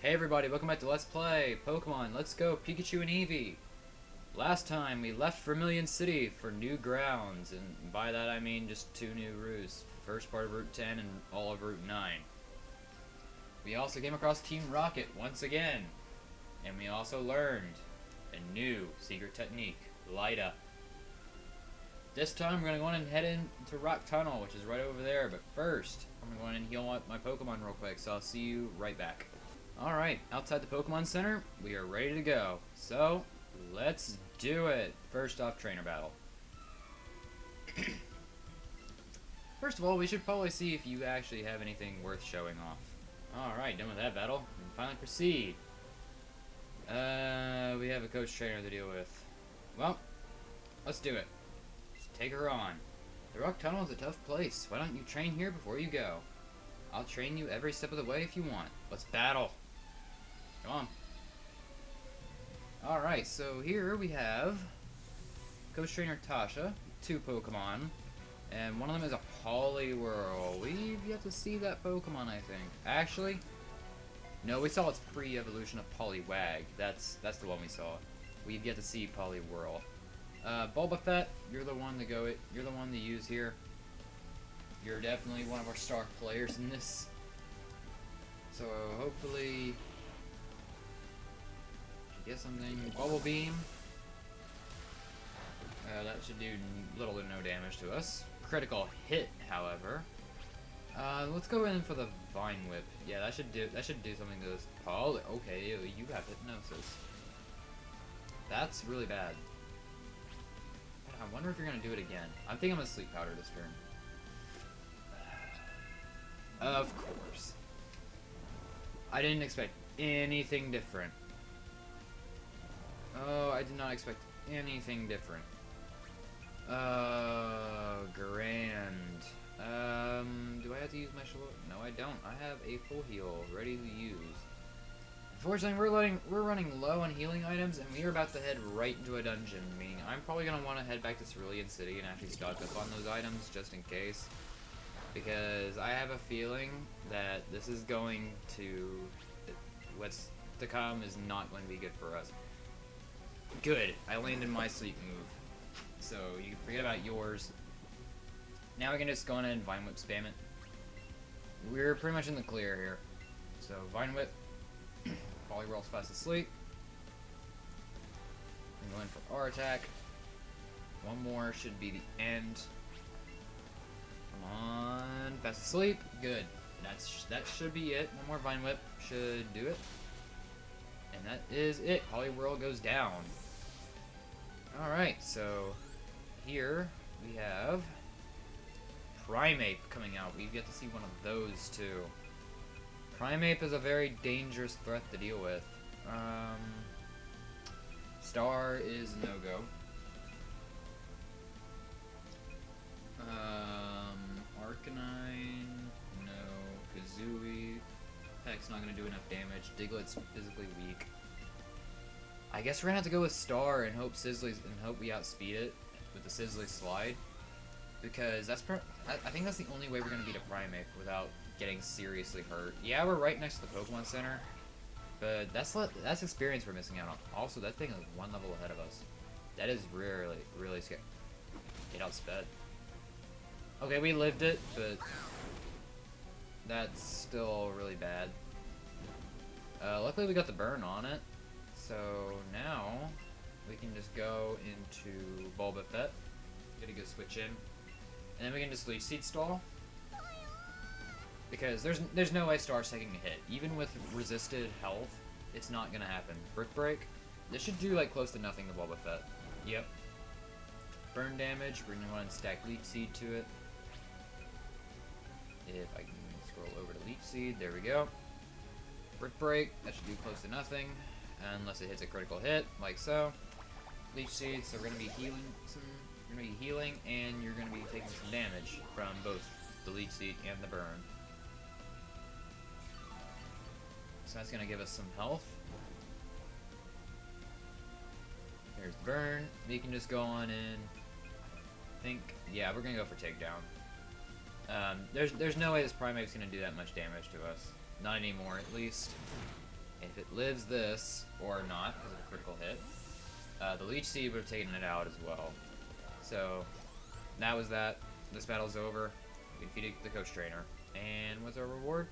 Hey everybody, welcome back to Let's Play Pokemon Let's Go Pikachu and Eevee. Last time we left Vermilion City for new grounds, and by that I mean just two new routes. First part of Route 10 and all of Route 9. We also came across Team Rocket once again, and we also learned a new secret technique, Light Up. This time we're going to go on and head into Rock Tunnel, which is right over there, but first I'm going to go on and heal up my Pokemon real quick, so I'll see you right back. Alright, outside the Pokemon Center, we are ready to go. So, let's do it. First off, trainer battle. First of all, we should probably see if you actually have anything worth showing off. Alright, done with that battle. And finally proceed. We have a coach trainer to deal with. Well, let's do it. Let's take her on. The Rock Tunnel is a tough place. Why don't you train here before you go? I'll train you every step of the way if you want. Let's battle. Come on. Alright, so here we have Coach Trainer Tasha, two Pokemon, and one of them is a Poliwhirl. We've yet to see that Pokemon, I think. Actually, no, we saw its pre-evolution of Poliwag. That's the one we saw. We've yet to see Poliwhirl. Bulbafett, you're the one to go. You're the one to use here. You're definitely one of our star players in this. So hopefully get something. Bubble Beam. That should do little to no damage to us. Critical hit, however. Let's go in for the Vine Whip. Yeah, that should do something to this. Paul, okay, you have hypnosis. That's really bad. I wonder if you're gonna do it again. I think I'm gonna Sleep Powder this turn. Of course. I didn't expect anything different. Oh, I did not expect anything different. Grand. Do I have to use my Shalot? No, I don't. I have a full heal ready to use. Unfortunately, we're running low on healing items, and we are about to head right into a dungeon, meaning I'm probably going to want to head back to Cerulean City and actually stock up on those items, just in case. Because I have a feeling that this is going to... what's to come is not going to be good for us. Good. I landed my sleep move. So you can forget about yours. Now we can just go on and Vine Whip spam it. We're pretty much in the clear here. So Vine Whip. Poliwhirl's fast asleep. I'm going for our attack. One more should be the end. Come on. Fast asleep. Good. That should be it. One more Vine Whip should do it. And that is it. Poliwhirl goes down. Alright, so here we have Primate coming out. We've yet to see one of those too. Primate is a very dangerous threat to deal with. Star is no-go. Arcanine, no. Kazooie, Heck's not going to do enough damage. Diglett's physically weak. I guess we're gonna have to go with Star and hope we outspeed it with the Sizzly Slide, because I think that's the only way we're gonna beat a Primate without getting seriously hurt. Yeah, we're right next to the Pokemon Center, but that's experience we're missing out on. Also, that thing is one level ahead of us. That is really scary. Get outsped. Okay, we lived it, but that's still really bad. Luckily, we got the burn on it. So now we can just go into Bulbafett, get a good switch in, and then we can just Leech Seed stall, because there's no way Star's taking a hit. Even with resisted health, it's not gonna happen. Brick Break, this should do like close to nothing to Bulbafett. Yep. Burn damage, we're gonna want to stack Leech Seed to it. If I can scroll over to Leech Seed, there we go. Brick Break, that should do close to nothing. Unless it hits a critical hit, like so. Leech Seed, so we're gonna be healing and you're gonna be taking some damage from both the Leech Seed and the burn. So that's gonna give us some health. There's the burn. We can just go on in. Yeah, we're gonna go for takedown. There's no way this Primate's gonna do that much damage to us. Not anymore, at least. If it lives this, or not, because of a critical hit, the Leech Seed would have taken it out as well. So, that was that. This battle's over. We defeated the Coach Trainer. And what's our reward?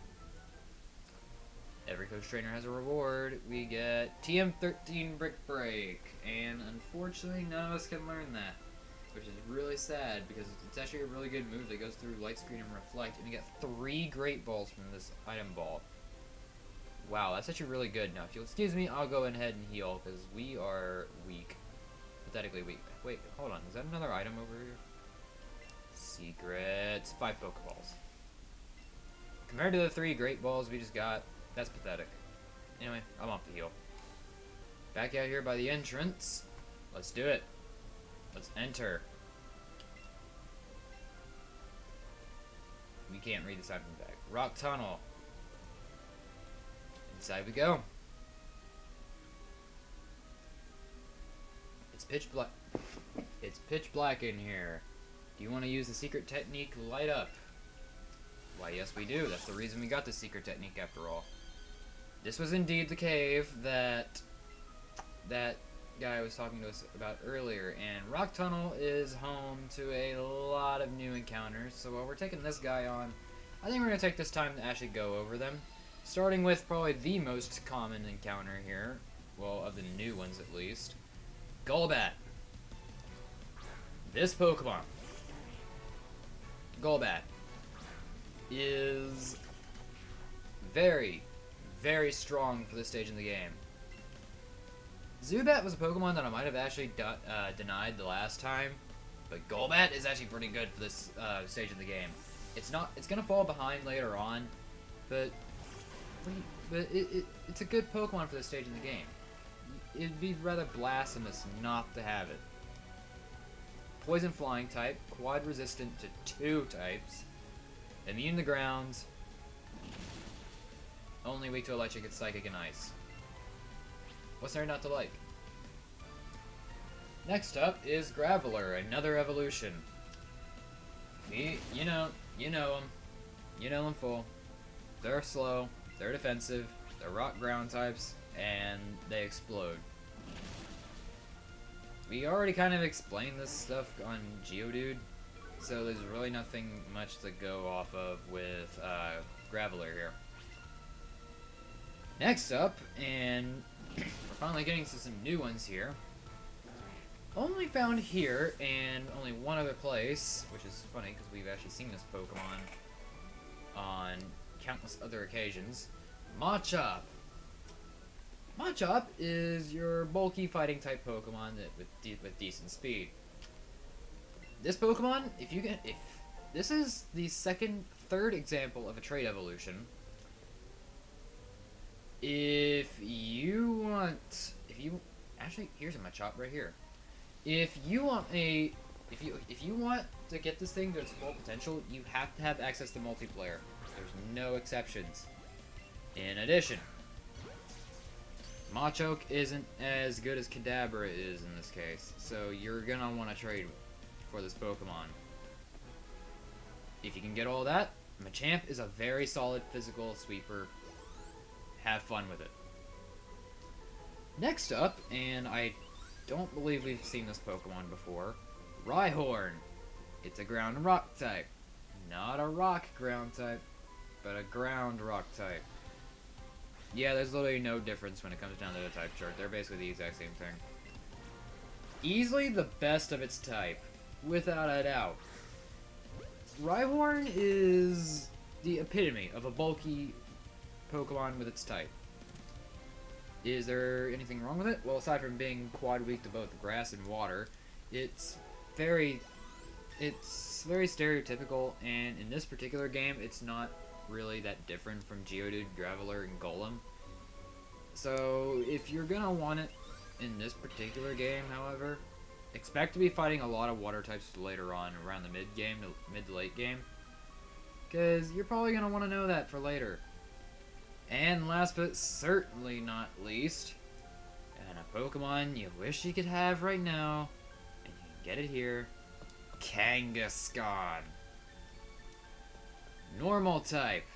Every Coach Trainer has a reward. We get TM13 Brick Break. And unfortunately, none of us can learn that. Which is really sad, because it's actually a really good move that goes through Light Screen and Reflect. And you get 3 Great Balls from this item ball. Wow, that's actually really good. Now, if you'll excuse me, I'll go ahead and heal, because we are weak. Pathetically weak. Wait, hold on. Is that another item over here? Secrets. 5 Pokeballs. Compared to the 3 Great Balls we just got, that's pathetic. Anyway, I'm off the heal. Back out here by the entrance. Let's do it. Let's enter. We can't read this item back. Rock Tunnel. Inside we go. It's pitch black. It's pitch black in here. Do you want to use the secret technique, Light Up? Why, yes we do. That's the reason we got the secret technique after all. This was indeed the cave that guy was talking to us about earlier, and Rock Tunnel is home to a lot of new encounters, so while we're taking this guy on, I think we're going to take this time to actually go over them. Starting with probably the most common encounter here, well, of the new ones at least, Golbat. This Pokemon, Golbat, is very, very strong for this stage in the game. Zubat was a Pokemon that I might have actually denied the last time, but Golbat is actually pretty good for this stage of the game. It's gonna fall behind later on, but it's a good Pokemon for this stage in the game. It'd be rather blasphemous not to have it. Poison Flying type, quad resistant to 2 types, immune to ground, only weak to electric and psychic and ice. What's there not to like? Next up is Graveler, another evolution. You know them. You know them full. They're slow, they're defensive, they're rock ground types, and they explode. We already kind of explained this stuff on Geodude, so there's really nothing much to go off of with Graveler here. Next up, and we're finally getting to some new ones here. Only found here, and only one other place, which is funny because we've actually seen this Pokemon on countless other occasions. Machop. Machop is your bulky fighting type Pokemon with decent speed. This Pokemon, if this is the third example of a trait evolution. Actually, here's a Machop right here. If you want to get this thing to its full potential, you have to have access to multiplayer. There's no exceptions. In addition, Machoke isn't as good as Cadabra is in this case, so you're gonna want to trade for this Pokemon. If you can get all that, Machamp is a very solid physical sweeper. Have fun with it. Next up, and I don't believe we've seen this Pokemon before, Ryhorn. It's a ground and rock type. Not a rock ground type, but a ground rock type. Yeah, there's literally no difference when it comes down to the type chart. They're basically the exact same thing. Easily the best of its type, without a doubt. Ryhorn is the epitome of a bulky Pokemon with its type. Is there anything wrong with it? Well, aside from being quad weak to both grass and water, it's very stereotypical, and in this particular game, it's not really that different from Geodude, Graveler, and Golem. So, if you're gonna want it in this particular game, however, expect to be fighting a lot of water types later on, around the mid to late game, because you're probably gonna want to know that for later. And last but certainly not least, and a Pokemon you wish you could have right now, and you can get it here, Kangaskhan. Normal type.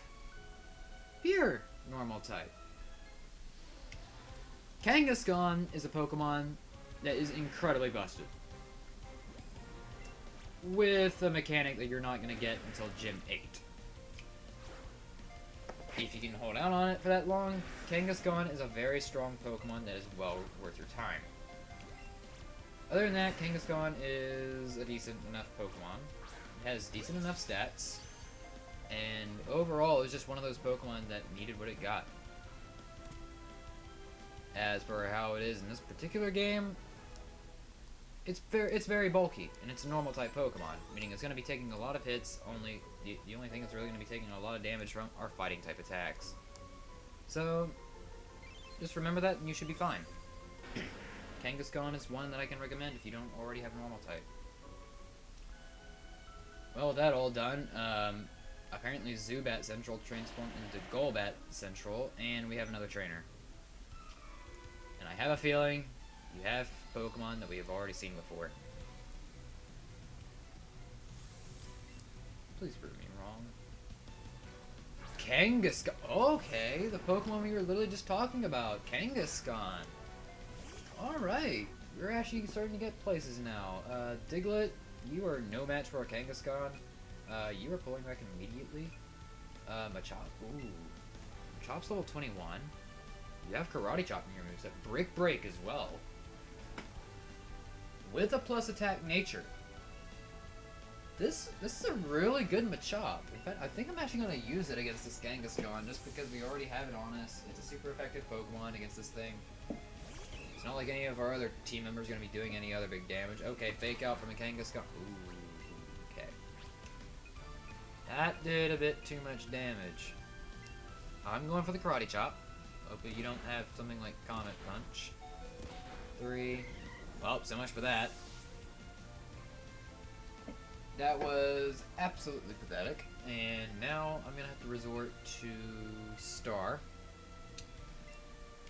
Pure normal type. Kangaskhan is a Pokemon that is incredibly busted. With a mechanic that you're not going to get until Gym 8. If you can hold out on it for that long, Kangaskhan is a very strong Pokemon that is well worth your time. Other than that, Kangaskhan is a decent enough Pokemon. It has decent enough stats. And overall, it's just one of those Pokemon that needed what it got. As for how it is in this particular game, it's very bulky, and it's a normal type Pokemon, meaning it's going to be taking a lot of hits. The only thing it's really going to be taking a lot of damage from are fighting type attacks. So, just remember that, and you should be fine. Kangaskhan is one that I can recommend if you don't already have normal type. Well, with that all done, apparently Zubat Central transformed into Golbat Central, and we have another trainer. And I have a feeling you have Pokemon that we have already seen before. Please prove me wrong. Kangaskhan. Okay, the Pokemon we were literally just talking about. Kangaskhan. Alright, we're actually starting to get places now. Diglett, you are no match for a Kangaskhan. You are pulling back immediately. Machop. Ooh. Machop's level 21. You have Karate Chop in your moveset. Brick Break as well. With a plus attack nature. This is a really good Machop. In fact, I think I'm actually going to use it against this Kangaskhan just because we already have it on us. It's a super effective Pokemon against this thing. It's not like any of our other team members are going to be doing any other big damage. Okay, Fake Out from a Kangaskhan. Ooh, okay. That did a bit too much damage. I'm going for the Karate Chop. Hopefully you don't have something like Comet Punch. 3. Well, so much for that. That was absolutely pathetic. And now I'm going to have to resort to Star.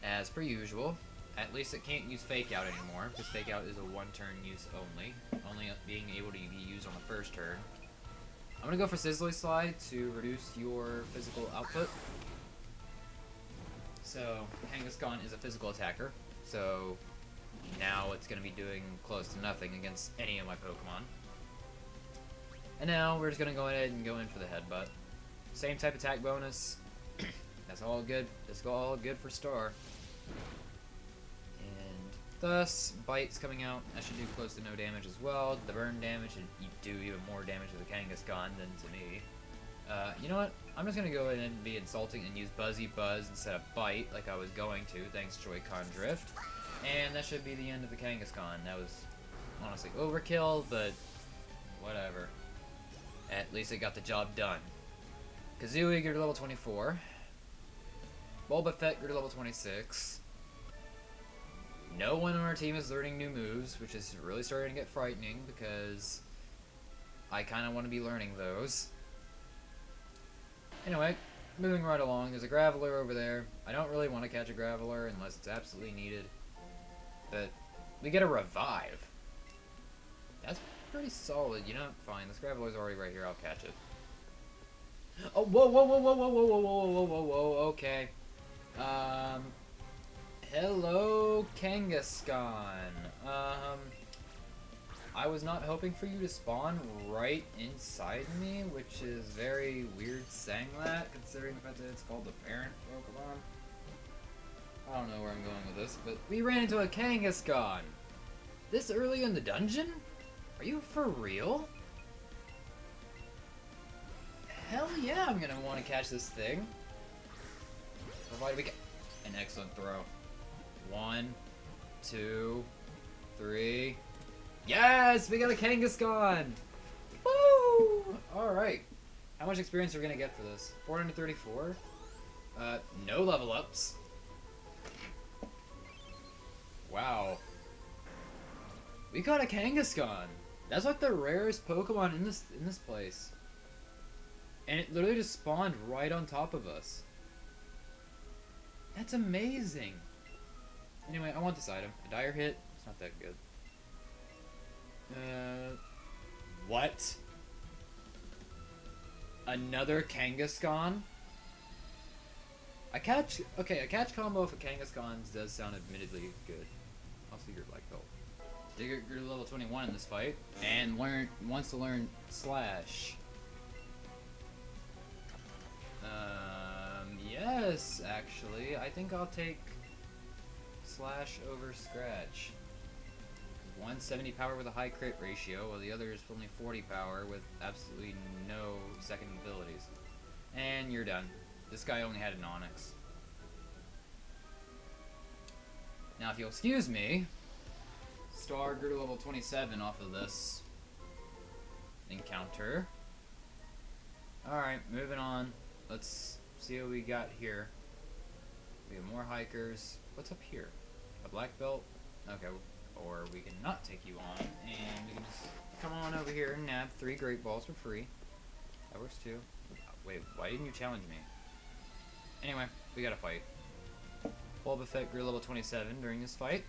As per usual. At least it can't use Fake Out anymore, because Fake Out is a one-turn use only. Only being able to be used on the first turn. I'm going to go for Sizzly Slide to reduce your physical output. So, Kangaskhan is a physical attacker, so now it's going to be doing close to nothing against any of my Pokemon. And now we're just going to go ahead and go in for the Headbutt. Same type attack bonus. That's all good. That's all good for Star. And thus, Bite's coming out. That should do close to no damage as well. The burn damage should do even more damage to the Kangaskhan than to me. You know what? I'm just going to go ahead and be insulting and use Buzzy Buzz instead of Bite, like I was going to, thanks to Joy-Con Drift. And that should be the end of the Kangaskhan. That was honestly overkill, but whatever. At least it got the job done. Kazooie grew to level 24. Bulba Fett grew to level 26. No one on our team is learning new moves, which is really starting to get frightening because I kind of want to be learning those. Anyway, moving right along, there's a Graveler over there. I don't really want to catch a Graveler unless it's absolutely needed. But we get a Revive. That's pretty solid. You know, fine, this Graveler's already right here. I'll catch it. Oh, whoa, whoa, whoa, whoa, whoa, whoa, whoa, whoa, whoa, whoa, whoa, okay. Hello, Kangaskhan. I was not hoping for you to spawn right inside me, which is very weird saying that, considering the fact that it's called the parent Pokemon. I don't know where I'm going with this, but we ran into a Kangaskhan. This early in the dungeon? Are you for real? Hell yeah, I'm gonna want to catch this thing. Provided we get an excellent throw. 1, 2, 3. Yes! We got a Kangaskhan! Woo! Alright. How much experience are we gonna get for this? 434? No level ups. Wow. We got a Kangaskhan! That's like the rarest Pokemon in this place. And it literally just spawned right on top of us. That's amazing! Anyway, I want this item. A Dire Hit? It's not that good. What? Another Kangaskhan? Okay, a catch combo for Kangaskhan does sound admittedly good. Also, your black belt. Digger grew to level 21 in this fight, and wants to learn Slash. Yes, actually, I think I'll take Slash over Scratch. 170 power with a high crit ratio, while the other is only 40 power with absolutely no second abilities. And you're done. This guy only had an Onyx. Now, if you'll excuse me, Star grew to level 27 off of this encounter. Alright, moving on. Let's see what we got here. We have more hikers. What's up here? A black belt? Okay, or we can not take you on, and we can just come on over here and nab 3 great balls for free. That works too. Wait, why didn't you challenge me? Anyway, we gotta fight. Golbat Fett grew level 27 during this fight.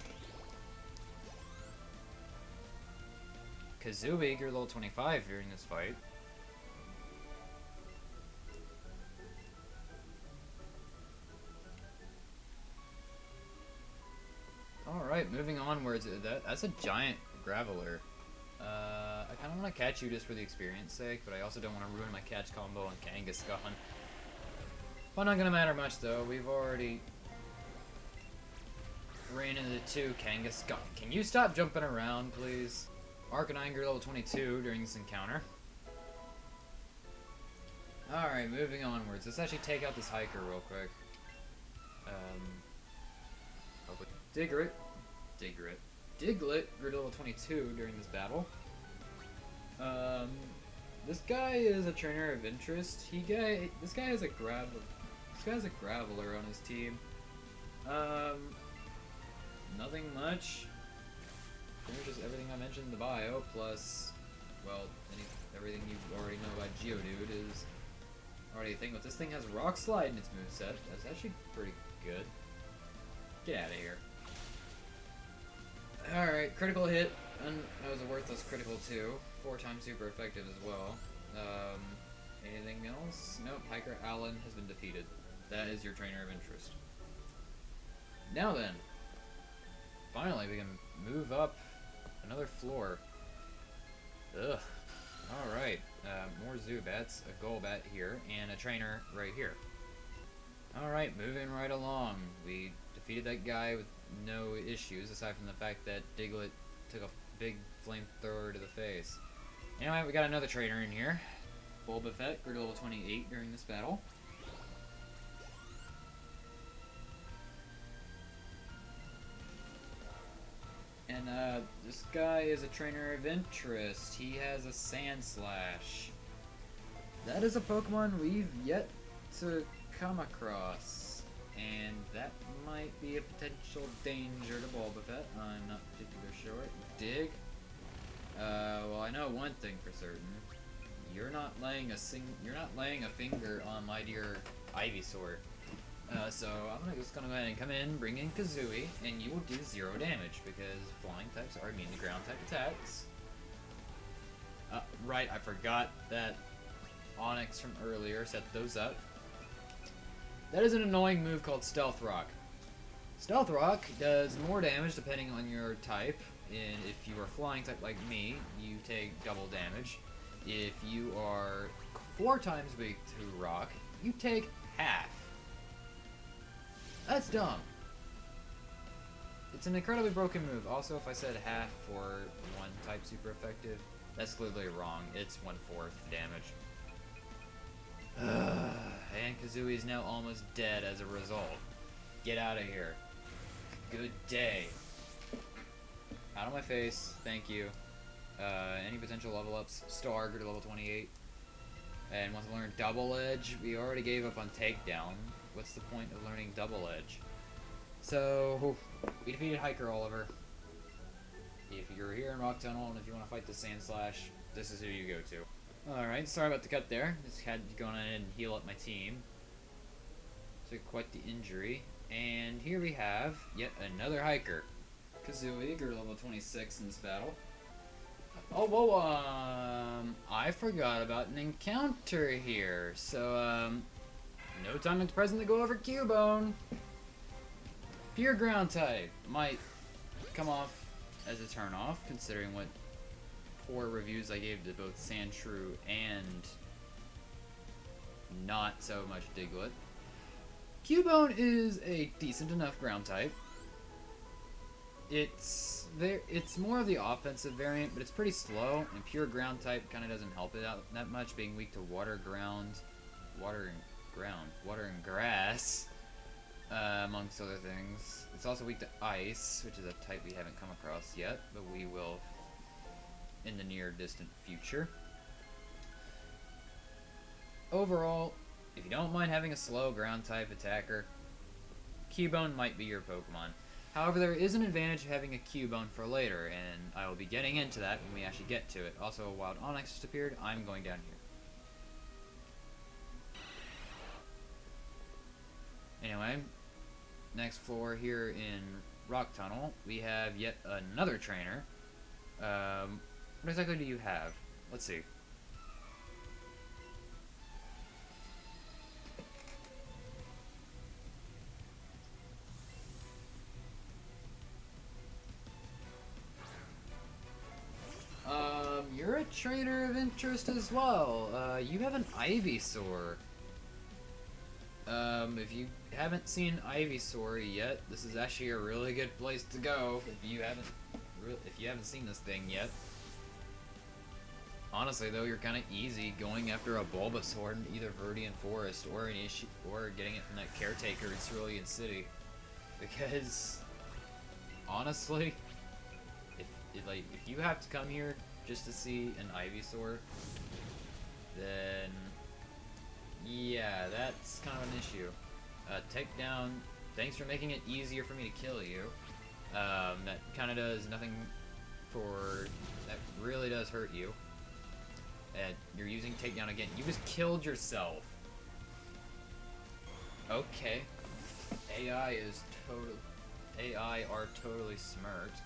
Kazooie grew level 25 during this fight. Alright, moving onwards. That's a giant Graveler. I kind of want to catch you just for the experience sake, but I also don't want to ruin my catch combo on Kangaskhan. Well, not gonna matter much though. We've already ran into 2 Kangaskhan. Can you stop jumping around, please? Arcanine grew level 22 during this encounter. Alright, moving onwards. Let's actually take out this hiker real quick. Diglett grew to level 22 during this battle. This guy is a trainer of interest. This guy has a Graveler on his team. Nothing much. Pretty much just everything I mentioned in the bio, plus, well, everything you already know about Geodude is already a thing. But this thing has Rock Slide in its moveset. That's actually pretty good. Get out of here. Alright, critical hit. And that was a worthless critical too. 4 times super effective as well. Anything else? Nope, Hiker Allen has been defeated. That is your trainer of interest. Now then. Finally, we can move up another floor. Ugh. Alright, more Zubats, a Golbat here, and a trainer right here. Alright, moving right along. We defeated that guy with no issues, aside from the fact that Diglett took a big flamethrower to the face. Anyway, we got another trainer in here. Golbat Fett grew to level 28 during this battle. And this guy is a trainer of interest. He has a Sandslash. That is a Pokemon we've yet to come across. And that might be a potential danger to Golbat Fett. I'm not particularly sure. Dig. Well, I know one thing for certain. You're not laying a finger on my dear Ivysaur. So I'm just gonna go ahead and come in, bring in Kazooie, and you will do 0 damage because flying types are immune to ground type attacks. Right, I forgot that Onix from earlier set those up. That is an annoying move called Stealth Rock. Stealth Rock does more damage depending on your type, and if you are flying type like me, you take double damage. If you are 4 times weak to rock, you take half. That's dumb. It's an incredibly broken move. Also, if I said half for one type super effective, that's clearly wrong. It's 1/4 damage. And Kazooie is now almost dead as a result. Get out of here. Good day. Out of my face. Thank you. Any potential level ups? Star grew to level 28. And wants to learn Double Edge. We already gave up on Takedown. What's the point of learning Double Edge? So, we defeated Hiker Oliver. If you're here in Rock Tunnel and if you want to fight the Sandslash, this is who you go to. Alright, sorry about the cut there. Just had to go on and heal up my team. Took quite the injury. And here we have yet another Hiker. Kazooie grew level 26 in this battle. Oh, whoa, I forgot about an encounter here. So, No time at present to go over Cubone. Pure ground type might come off as a turn off, considering what poor reviews I gave to both Sandshrew and not so much Diglett. Cubone is a decent enough ground type. It's more of the offensive variant, but it's pretty slow, and pure ground type kind of doesn't help it out that much, being weak to water, water and grass, amongst other things. It's also weak to ice, which is a type we haven't come across yet, but we will in the near distant future. Overall, if you don't mind having a slow ground type attacker, Cubone might be your Pokemon. However, there is an advantage of having a Cubone for later, and I will be getting into that when we actually get to it. Also, a Wild Onix just appeared. I'm going down here. Anyway, next floor here in Rock Tunnel, we have yet another trainer. What exactly do you have? Let's see. You're a trainer of interest as well. You have an Ivysaur. If you haven't seen Ivysaur yet, this is actually a really good place to go if you haven't seen this thing yet. Honestly, though, you're kind of easy going after a Bulbasaur in either Viridian Forest or getting it from that caretaker in Cerulean City, because honestly, if you have to come here just to see an Ivysaur, then yeah, that's kind of an issue. Takedown, thanks for making it easier for me to kill you. That kind of does nothing that really does hurt you. And you're using takedown again. You just killed yourself. Okay. AI are totally smirked.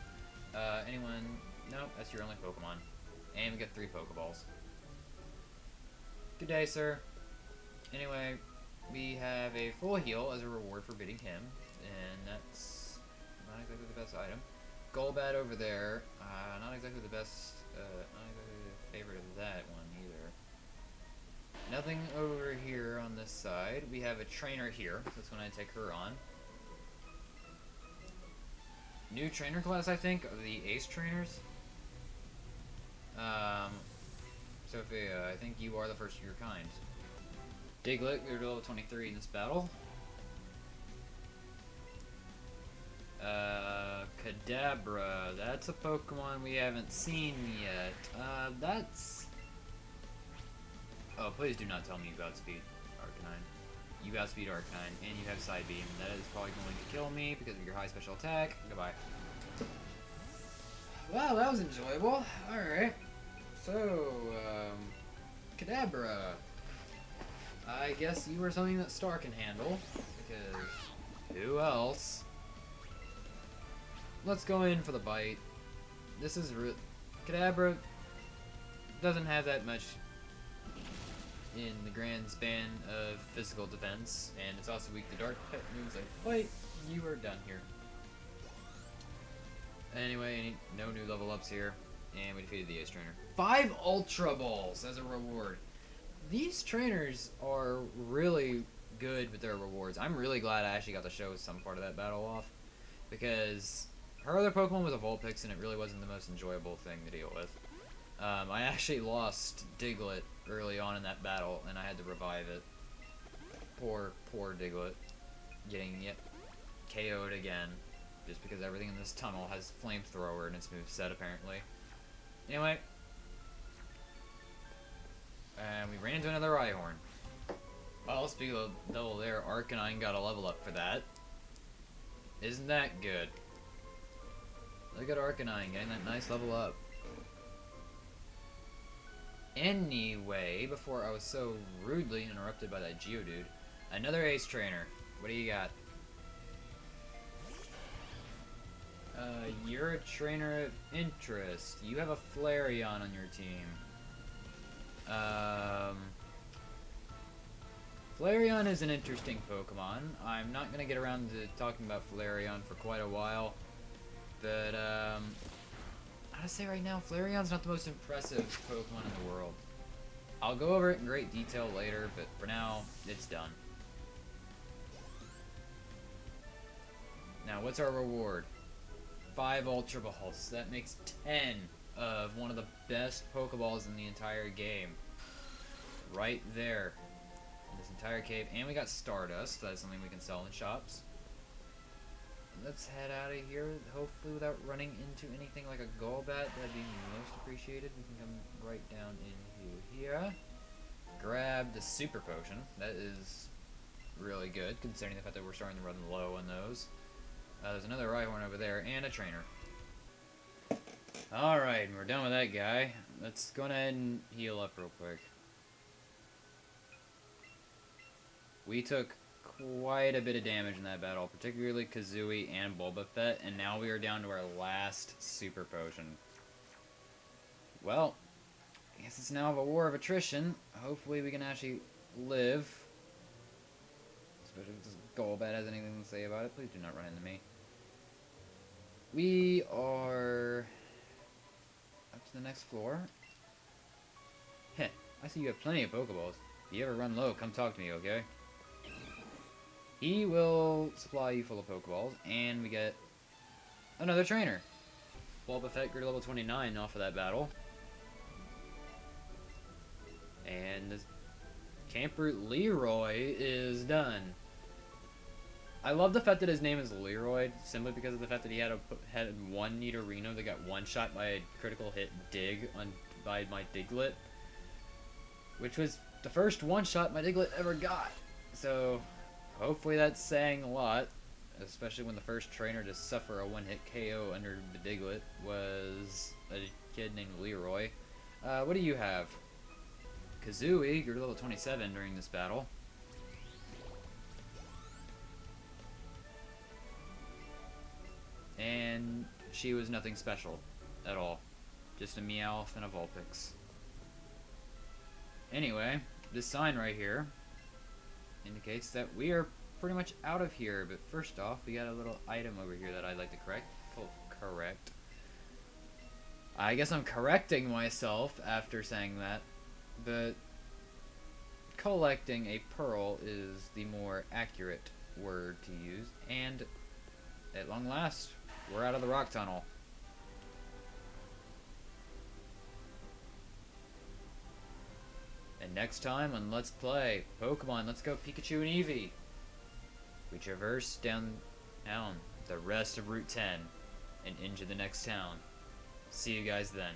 Anyone? Nope, that's your only Pokemon. And we get 3 Pokeballs. Good day, sir. Anyway, we have a full heal as a reward for beating him, and that's not exactly the best item. Golbat over there, not exactly the best, not exactly the favorite of that one either. Nothing over here on this side. We have a trainer here, so that's when I take her on. New trainer class, I think, of the Ace trainers. Sophia, I think you are the first of your kind. Diglett, you're level 23 in this battle. Cadabra, that's a Pokemon we haven't seen yet. Oh, please do not tell me you outspeed Arcanine. You outspeed Arcanine, and you have Side Beam. That is probably going to kill me because of your high special attack. Goodbye. Wow, that was enjoyable. Alright. So, Cadabra. I guess you are something that Star can handle, because who else? Let's go in for the bite. This is Cadabra doesn't have that much in the grand span of physical defense, and it's also weak to dark type moves like Fight. You are done here. Anyway, no new level ups here, and we defeated the Ace Trainer. 5 Ultra Balls as a reward. These trainers are really good with their rewards. I'm really glad I actually got to show some part of that battle off, because her other Pokemon was a Vulpix, and it really wasn't the most enjoyable thing to deal with. I actually lost Diglett early on in that battle, and I had to revive it. Poor Diglett, getting KO'd again, just because everything in this tunnel has Flamethrower in its moveset, apparently. Anyway, and we ran into another Ryhorn. Well, speaking of double there, Arcanine got a level up for that. Isn't that good? Look at Arcanine getting that nice level up. Anyway, before I was so rudely interrupted by that Geodude, another Ace Trainer. What do you got? You're a trainer of interest. You have a Flareon on your team. Flareon is an interesting Pokemon. I'm not going to get around to talking about Flareon for quite a while. But, I gotta say right now, Flareon's not the most impressive Pokemon in the world. I'll go over it in great detail later, but for now, it's done. Now, what's our reward? 5 Ultra Balls. That makes 10 of one of the best Pokeballs in the entire game. Right there. In this entire cave. And we got Stardust. That's something we can sell in shops. Let's head out of here, hopefully without running into anything like a Golbat. That'd be most appreciated. We can come right down into here. Grab the Super Potion. That is really good, considering the fact that we're starting to run low on those. There's another Ryhorn over there, and a trainer. Alright, we're done with that guy. Let's go ahead and heal up real quick. We took quite a bit of damage in that battle, particularly Kazooie and Bulbafett, and now we are down to our last Super Potion. Well, I guess it's now a war of attrition. Hopefully we can actually live. Especially if this Golbat has anything to say about it. Please do not run into me. We are up to the next floor. Heh, I see you have plenty of Pokeballs. If you ever run low, come talk to me, okay? He will supply you full of Pokeballs, and we get another trainer. Bulbafett grew to level 29 off of that battle. And this Camper Leroy is done. I love the fact that his name is Leroy, simply because of the fact that he had one Nidorino that got one-shot by a critical hit dig by my Diglett. Which was the first one-shot my Diglett ever got. So hopefully that's saying a lot, especially when the first trainer to suffer a one-hit KO under the Diglett was a kid named Leroy. What do you have? Kazooie grew to level 27 during this battle. And she was nothing special at all. Just a Meowth and a Vulpix. Anyway, this sign right here indicates that we are pretty much out of here, but first off, we got a little item over here that I'd like to correct. I guess I'm correcting myself after saying that, but collecting a pearl is the more accurate word to use, and at long last, we're out of the rock tunnel. And next time on Let's Play Pokemon Let's Go Pikachu and Eevee, we traverse down the rest of Route 10 and into the next town. See you guys then.